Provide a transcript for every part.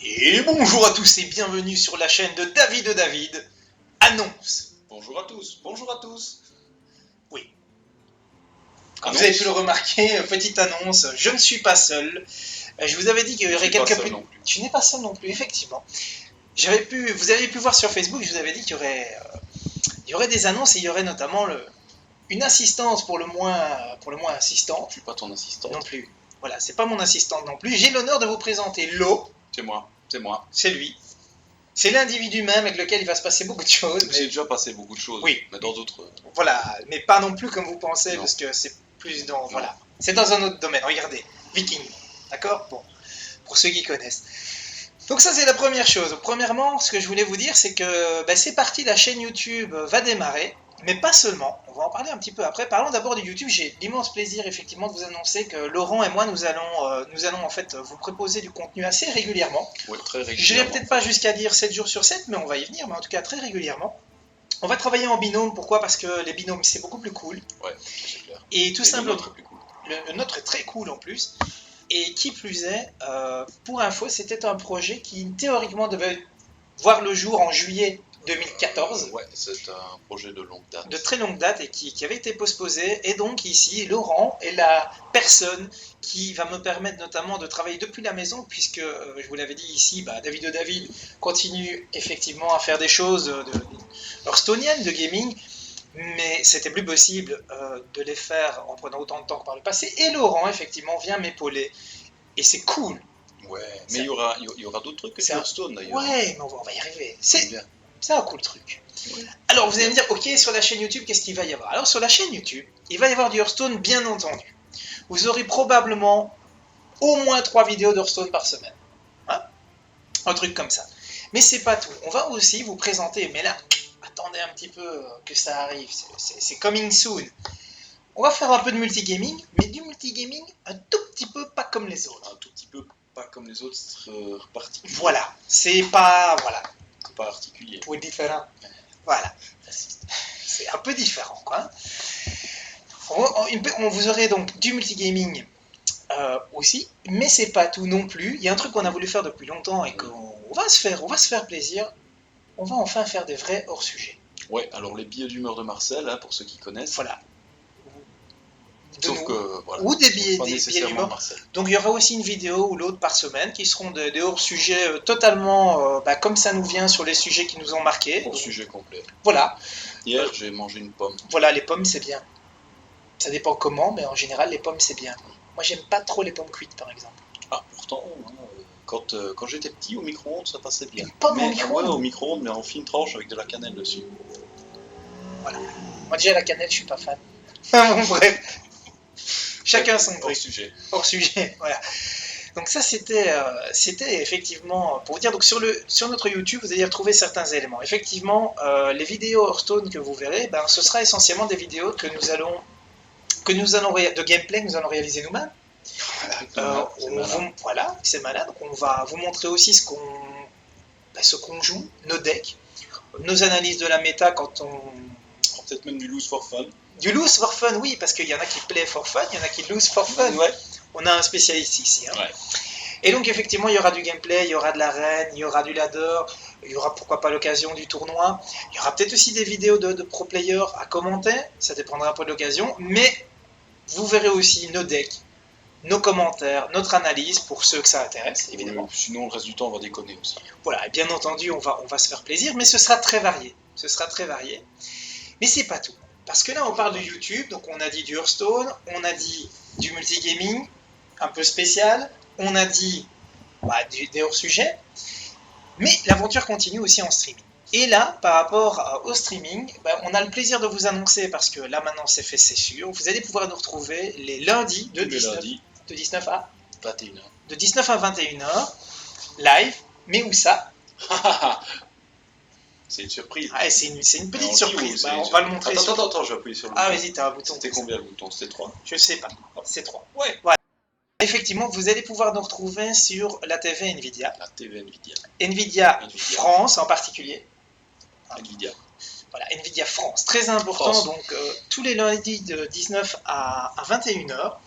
Et bonjour à tous et bienvenue sur la chaîne de David Annonce. Bonjour à tous, bonjour à tous. Oui. Comme vous avez pu le remarquer, petite annonce, je ne suis pas seul. Je vous avais dit qu'il y aurait quelques... Tu n'es pas seul non plus, effectivement. Vous avez pu voir sur Facebook, je vous avais dit qu'il y aurait des annonces et il y aurait notamment une assistante pour le moins assistante. Je suis pas ton assistante. Non plus. Voilà, c'est pas mon assistante non plus. J'ai l'honneur de vous présenter Lo. C'est moi. C'est lui. C'est l'individu même avec lequel il va se passer beaucoup de choses. J'ai déjà passé beaucoup de choses. Oui. Mais dans d'autres. Voilà, mais pas non plus comme vous pensez, Non. parce que c'est plus dans... Voilà. C'est dans un autre domaine. Regardez, Viking. D'accord? Bon, pour ceux qui connaissent. Donc ça, c'est la première chose. Premièrement, ce que je voulais vous dire, c'est que c'est parti, la chaîne YouTube va démarrer. Mais pas seulement, on va en parler un petit peu après. Parlons d'abord de YouTube. J'ai l'immense plaisir effectivement de vous annoncer que Laurent et moi, nous allons en fait vous proposer du contenu assez régulièrement. Oui, très régulièrement. Je n'irai peut-être pas jusqu'à dire 7 jours sur 7, mais on va y venir, mais en tout cas très régulièrement. On va travailler en binôme, pourquoi? Parce que les binômes c'est beaucoup plus cool. Ouais, c'est clair. Et tout simplement, plus cool. le nôtre est très cool en plus. Et qui plus est, pour info, c'était un projet qui théoriquement devait voir le jour en juillet 2014. Ouais, c'est un projet de longue date. De très longue date et qui avait été postposé. Et donc ici, Laurent est la personne qui va me permettre notamment de travailler depuis la maison, puisque, je vous l'avais dit ici, David continue effectivement à faire des choses hearthstoniennes, de gaming, mais c'était plus possible de les faire en prenant autant de temps que par le passé. Et Laurent, effectivement, vient m'épauler. Et c'est cool. Ouais, mais il y aura d'autres trucs que sur Hearthstone d'ailleurs. Ouais, mais on va y arriver. C'est un cool truc. Ouais. Alors vous allez me dire, ok, sur la chaîne YouTube, qu'est-ce qu'il va y avoir? Alors sur la chaîne YouTube, il va y avoir du Hearthstone, bien entendu. Vous aurez probablement au moins 3 vidéos d'Hearthstone par semaine. Hein? Un truc comme ça. Mais c'est pas tout. On va aussi vous présenter, mais là, attendez un petit peu que ça arrive, c'est coming soon. On va faire un peu de multigaming, mais du multigaming un tout petit peu pas comme les autres. Un tout petit peu pas comme les autres, particulier. Voilà, c'est pas... Voilà. C'est pas particulier. Ou différent. Voilà. C'est un peu différent, quoi. Vous aurez donc du multigaming aussi, mais c'est pas tout non plus. Il y a un truc qu'on a voulu faire depuis longtemps et qu'on va se faire plaisir. On va enfin faire des vrais hors-sujets. Ouais, alors les billets d'humeur de Marcel, hein, pour ceux qui connaissent. Voilà. Ou des billets d'humeur. Donc il y aura aussi une vidéo ou l'autre par semaine qui seront des hors-sujets totalement comme ça nous vient sur les sujets qui nous ont marqués. Hors-sujet complet. Voilà. Hier j'ai mangé une pomme. Voilà, les pommes c'est bien. Ça dépend comment, mais en général les pommes c'est bien. Moi j'aime pas trop les pommes cuites par exemple. Ah pourtant, quand j'étais petit au micro-ondes ça passait bien. Une pomme au micro-ondes? Ouais, au micro-ondes, mais en fine tranche avec de la cannelle dessus. Voilà. Moi déjà la cannelle je suis pas fan. Bref. Chacun son truc. Hors sujet, voilà. Donc ça c'était effectivement pour vous dire. Donc sur notre YouTube vous allez retrouver certains éléments. Effectivement, les vidéos Hearthstone que vous verrez, ce sera essentiellement des vidéos de gameplay que nous allons réaliser nous-mêmes. Voilà, c'est malade. Donc on va vous montrer aussi ce qu'on joue, nos decks, nos analyses de la méta quand on... Peut-être même du lose for fun. Du lose for fun, oui, parce qu'il y en a qui play for fun, il y en a qui lose for fun. Ouais. On a un spécialiste ici. Hein. Ouais. Et donc effectivement, il y aura du gameplay, il y aura de l'arène, il y aura du ladder, il y aura pourquoi pas l'occasion du tournoi. Il y aura peut-être aussi des vidéos de pro players à commenter, ça dépendra un peu de l'occasion, mais vous verrez aussi nos decks, nos commentaires, notre analyse pour ceux que ça intéresse, évidemment. Sinon, le reste du temps, on va déconner aussi. Voilà, et bien entendu, on va se faire plaisir, mais ce sera très varié. Mais c'est pas tout. Parce que là, on parle de YouTube, donc on a dit du Hearthstone, on a dit du multigaming, un peu spécial, on a dit des hors-sujets, mais l'aventure continue aussi en streaming. Et là, par rapport au streaming, on a le plaisir de vous annoncer, parce que là maintenant c'est fait, c'est sûr, vous allez pouvoir nous retrouver les lundis de 19 à 21h. De 19 à 21h, live, mais où ça? C'est une surprise. Ah, c'est une petite surprise. On va le montrer. Attends, je vais appuyer sur le bouton. Ah, vas-y, t'as un bouton. C'était combien le bouton? C'était 3? Je sais pas. C'est 3. Ouais. Voilà. Effectivement, vous allez pouvoir nous retrouver sur la TV Nvidia. La TV Nvidia. Nvidia France en particulier. Nvidia. Voilà, Nvidia France. Très important. France. Donc, tous les lundis de 19 à 21h,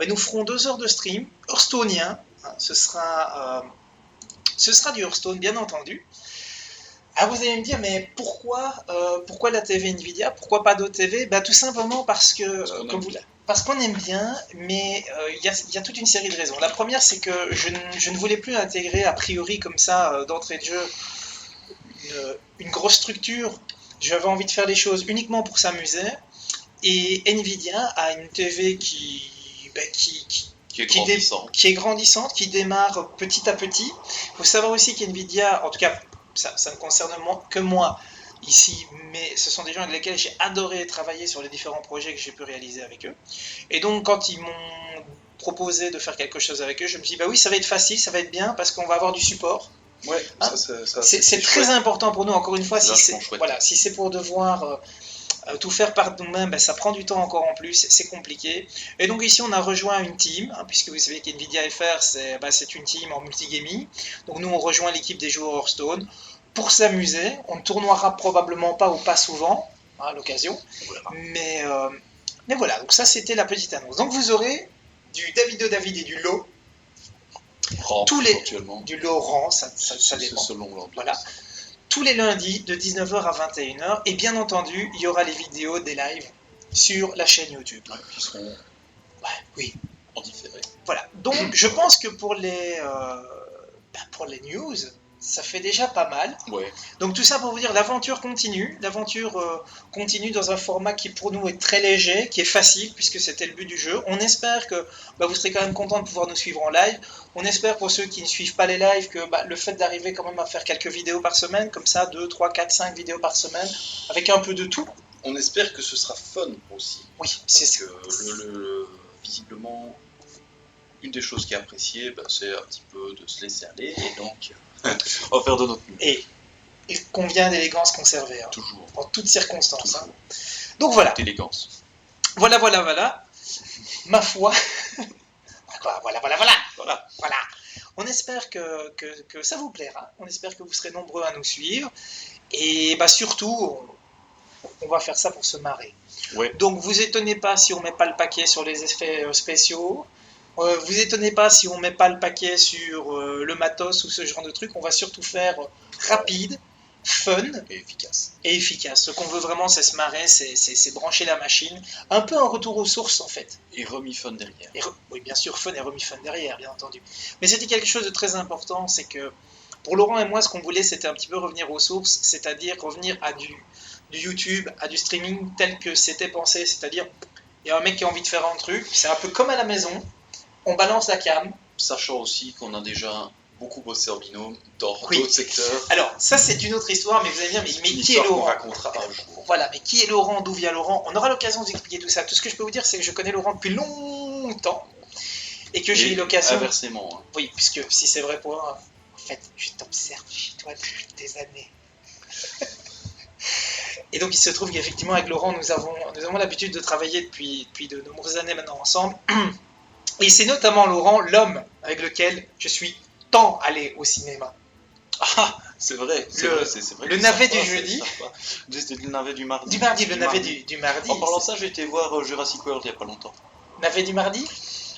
nous ferons 2 heures de stream hearthstonien. Ce sera ce sera du Hearthstone, bien entendu. Ah, vous allez me dire, mais pourquoi la TV Nvidia? Pourquoi pas d'autres TV? Bah, tout simplement parce que, parce qu'on aime bien, mais il y a toute une série de raisons. La première, c'est que je ne voulais plus intégrer a priori comme ça, d'entrée de jeu, une grosse structure. J'avais envie de faire les choses uniquement pour s'amuser. Et Nvidia a une TV qui est grandissante, qui démarre petit à petit. Il faut savoir aussi qu'Nvidia, en tout cas, ça ne concerne que moi ici, mais ce sont des gens avec lesquels j'ai adoré travailler sur les différents projets que j'ai pu réaliser avec eux. Et donc, quand ils m'ont proposé de faire quelque chose avec eux, je me suis dit, bah oui, ça va être facile, ça va être bien, parce qu'on va avoir du support. Ouais, hein, c'est très important pour nous, encore une fois, si c'est pour devoir tout faire par nous-mêmes, ben, ça prend du temps encore en plus, c'est compliqué. Et donc ici, on a rejoint une team, puisque vous savez qu'NVIDIA FR, c'est une team en multigaming. Donc nous, on rejoint l'équipe des joueurs Hearthstone pour s'amuser. On ne tournoiera probablement pas ou pas souvent, à l'occasion. Mais voilà, donc ça, c'était la petite annonce. Donc vous aurez du David et du Lo. Du Lo rang, ça dépend. Selon l'ambiance. Voilà. Tous les lundis de 19h à 21h, et bien entendu, il y aura les vidéos des lives sur la chaîne YouTube. Qui seront en différé. Voilà, donc je pense que pour les news, ça fait déjà pas mal. Ouais. Donc tout ça pour vous dire, l'aventure continue dans un format qui pour nous est très léger, qui est facile, puisque c'était le but du jeu. On espère que vous serez quand même contents de pouvoir nous suivre en live. On espère pour ceux qui ne suivent pas les lives que le fait d'arriver quand même à faire quelques vidéos par semaine, comme ça, 2, 3, 4, 5 vidéos par semaine, avec un peu de tout. On espère que ce sera fun aussi. Oui, c'est que visiblement, une des choses qui est appréciée, c'est un petit peu de se laisser aller, et donc on va faire de notre mieux. Et combien d'élégance conservée, toujours. En toutes circonstances. Donc voilà. D'élégance. Voilà. Ma foi. Voilà. On espère que ça vous plaira. On espère que vous serez nombreux à nous suivre. Et surtout, on va faire ça pour se marrer. Ouais. Donc vous étonnez pas si on met pas le paquet sur les effets spéciaux. Vous étonnez pas si on met pas le paquet sur le matos ou ce genre de truc. On va surtout faire rapide, fun et efficace. Ce qu'on veut vraiment, c'est se marrer, c'est brancher la machine. Un peu un retour aux sources, en fait. Et remis fun derrière. Oui, bien sûr, fun et remis fun derrière, bien entendu. Mais c'était quelque chose de très important, c'est que pour Laurent et moi, ce qu'on voulait, c'était un petit peu revenir aux sources, c'est-à-dire revenir à du YouTube, à du streaming tel que c'était pensé. C'est-à-dire, il y a un mec qui a envie de faire un truc, c'est un peu comme à la maison, on balance la cam. Sachant aussi qu'on a déjà beaucoup bossé en binôme dans d'autres secteurs. Alors, ça c'est une autre histoire, mais vous allez dire, mais qui est Laurent ? Voilà, mais qui est Laurent ? D'où vient Laurent ? On aura l'occasion de vous expliquer tout ça. Tout ce que je peux vous dire, c'est que je connais Laurent depuis longtemps et que j'ai eu l'occasion. Inversement. Oui, puisque si c'est vrai pour moi, en fait, je t'observe chez toi depuis des années. Et donc, il se trouve qu'effectivement, avec Laurent, nous avons l'habitude de travailler depuis de nombreuses années maintenant ensemble. Et c'est notamment Laurent, l'homme avec lequel je suis tant allé au cinéma. Ah, c'est vrai. Le navet du jeudi. Le navet du mardi. Le navet du mardi. En parlant de ça, j'ai été voir Jurassic World il n'y a pas longtemps. Navet du mardi ?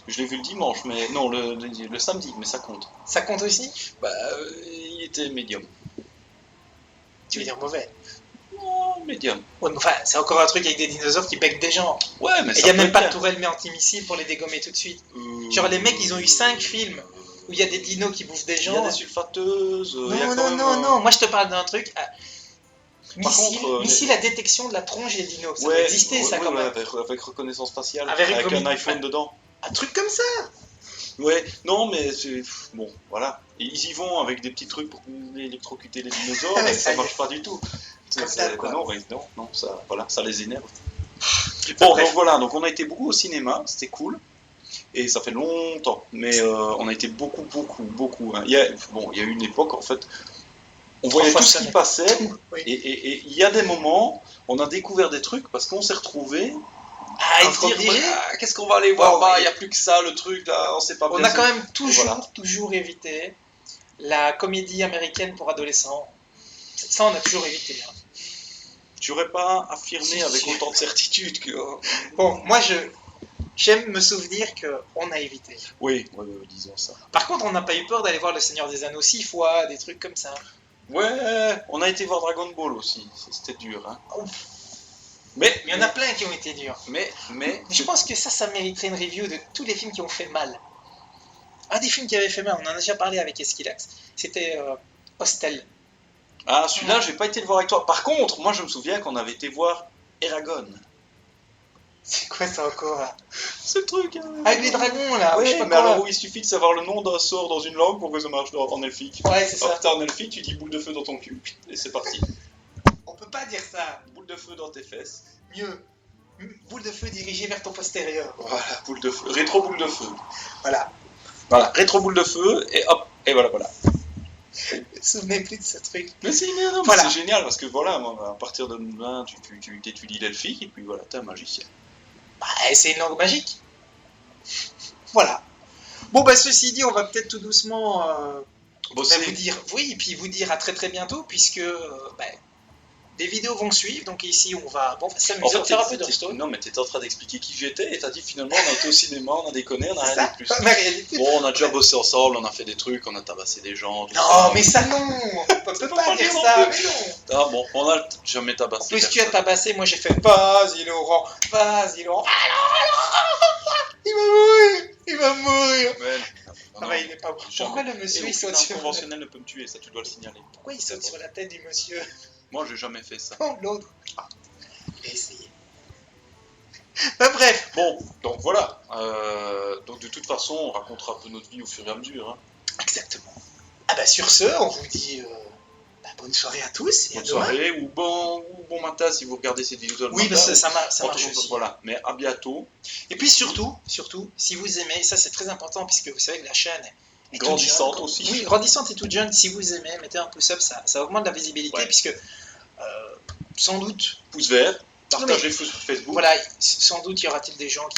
Je l'ai vu le dimanche, mais non, le samedi, mais ça compte. Ça compte aussi ? Il était médium. Tu veux dire mauvais ? Non, médium. Ouais, mais enfin, c'est encore un truc avec des dinosaures qui becquent des gens. Ouais, mais il n'y a même pas de tourelle antimissile pour les dégommer tout de suite. Genre, les mecs, ils ont eu 5 films où il y a des dinos qui bouffent des gens. Il y a des sulfateuses. Non. Moi, je te parle d'un truc. Contre, missile à détection de la tronche des dinos. Ça doit exister, ça, quand même. Avec reconnaissance faciale. Avec un iPhone dedans. Un truc comme ça. Ouais, non, mais c'est. Bon, voilà. Et ils y vont avec des petits trucs pour électrocuter les dinosaures, mais ça marche pas du tout. Non, ça les énerve. Bon, donc voilà, donc on a été beaucoup au cinéma, c'était cool. Et ça fait longtemps, mais on a été beaucoup. Hein. Il y a eu une époque, en fait, on voyait tout ce qui passait, et il y a des moments, on a découvert des trucs parce qu'on s'est retrouvés. Qu'est-ce qu'on va aller voir ? Il n'y a plus que ça, le truc, là, on sait pas bien. On a quand même toujours évité la comédie américaine pour adolescents. Ça, on a toujours évité. Hein. Tu n'aurais pas affirmé avec autant de certitude que... Bon, moi, j'aime me souvenir qu'on a évité. Oui, disons ça. Par contre, on n'a pas eu peur d'aller voir Le Seigneur des Anneaux 6 fois, des trucs comme ça. Ouais, on a été voir Dragon Ball aussi, c'était dur. Hein. Ouf. Mais il y en a plein qui ont été durs. Mais je pense que ça mériterait une review de tous les films qui ont fait mal. Un des films qui avait fait mal, on en a déjà parlé avec Esquilax, c'était Hostel. Ah, celui-là, j'ai pas été le voir avec toi. Par contre, moi, je me souviens qu'on avait été voir Eragon. C'est quoi ça encore là? Ce truc. Avec les dragons là. Oui, mais alors où il suffit de savoir le nom d'un sort dans une langue pour que ça marche en elfique. Ouais, c'est ça. Alors, t'es en elfique, tu dis boule de feu dans ton cul. Et c'est parti. On peut pas dire ça. Boule de feu dans tes fesses. Mieux. Boule de feu dirigée vers ton postérieur. Voilà, boule de feu. Rétro boule de feu. Voilà. Voilà, rétro boule de feu, et hop, et voilà. Je me souvenais plus de ce truc. Mais si, mais non, voilà. C'est génial parce que voilà, moi, à partir de là, tu étudies l'elfique et puis voilà, t'es un magicien. Bah, c'est une langue magique. Voilà. Bon, bah, ceci dit, on va peut-être tout doucement vous dire, oui, et puis vous dire à très très bientôt, puisque des vidéos vont suivre. Donc ici, on va s'amuser à faire un peu d'Hearthstone. Non, mais t'étais en train d'expliquer qui j'étais et t'as dit finalement, on a été au cinéma, on a déconné, on a rien de plus. Réalité. Bon, on a déjà bossé ensemble, on a fait des trucs, on a tabassé des gens. Non, mais ça non, on peut pas dire ça. Ah bon, on a jamais tabassé. En plus, tu as tabassé, moi j'ai fait vas-y Laurent, vas-y Laurent. Il va mourir. Mais il n'est pas. Pourquoi le monsieur il saute sur conventionnel ne peut me tuer, ça tu dois le signaler. Pourquoi il saute sur la tête du monsieur? Moi, j'ai jamais fait ça. Oh, l'autre. J'ai essayé. Bref. Bon, donc voilà. Donc de toute façon, on racontera un peu notre vie au fur et à mesure. Hein. Exactement. Ah bah sur ce, on vous dit bonne soirée à tous. Et bonne soirée ou bon matin si vous regardez cette vidéo. Oui, parce que ça marche aussi. Voilà, mais à bientôt. Et puis surtout, si vous aimez, ça c'est très important puisque vous savez que la chaîne est grandissante aussi. Oui, grandissante et toute jeune. Si vous aimez, mettez un pouce up, ça augmente la visibilité puisque sans doute pouce vert, partagez sur Facebook. Voilà, sans doute y aura-t-il des gens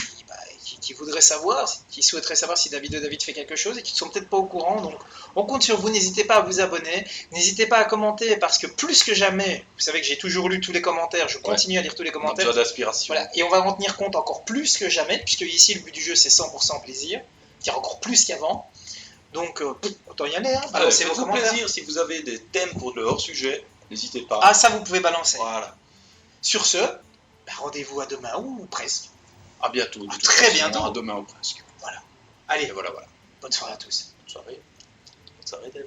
qui voudraient savoir, qui souhaiteraient savoir si David fait quelque chose et qui ne sont peut-être pas au courant. Donc on compte sur vous, n'hésitez pas à vous abonner, n'hésitez pas à commenter parce que plus que jamais, vous savez que j'ai toujours lu tous les commentaires, je continue à lire tous les commentaires. On a besoin d'aspiration. Voilà, et on va en tenir compte encore plus que jamais, puisque ici le but du jeu c'est 100% plaisir, c'est-à-dire encore plus qu'avant. Donc autant y aller, balancez vos commentaires. Plaisir, si vous avez des thèmes pour le hors-sujet, n'hésitez pas. Ah ça vous pouvez balancer. Voilà. Sur ce, rendez-vous à demain ou presque. À bientôt. Très bientôt. À demain ou presque. Voilà. Allez, voilà. Bonne soirée à tous. Bonne soirée. Bonne soirée, Dave.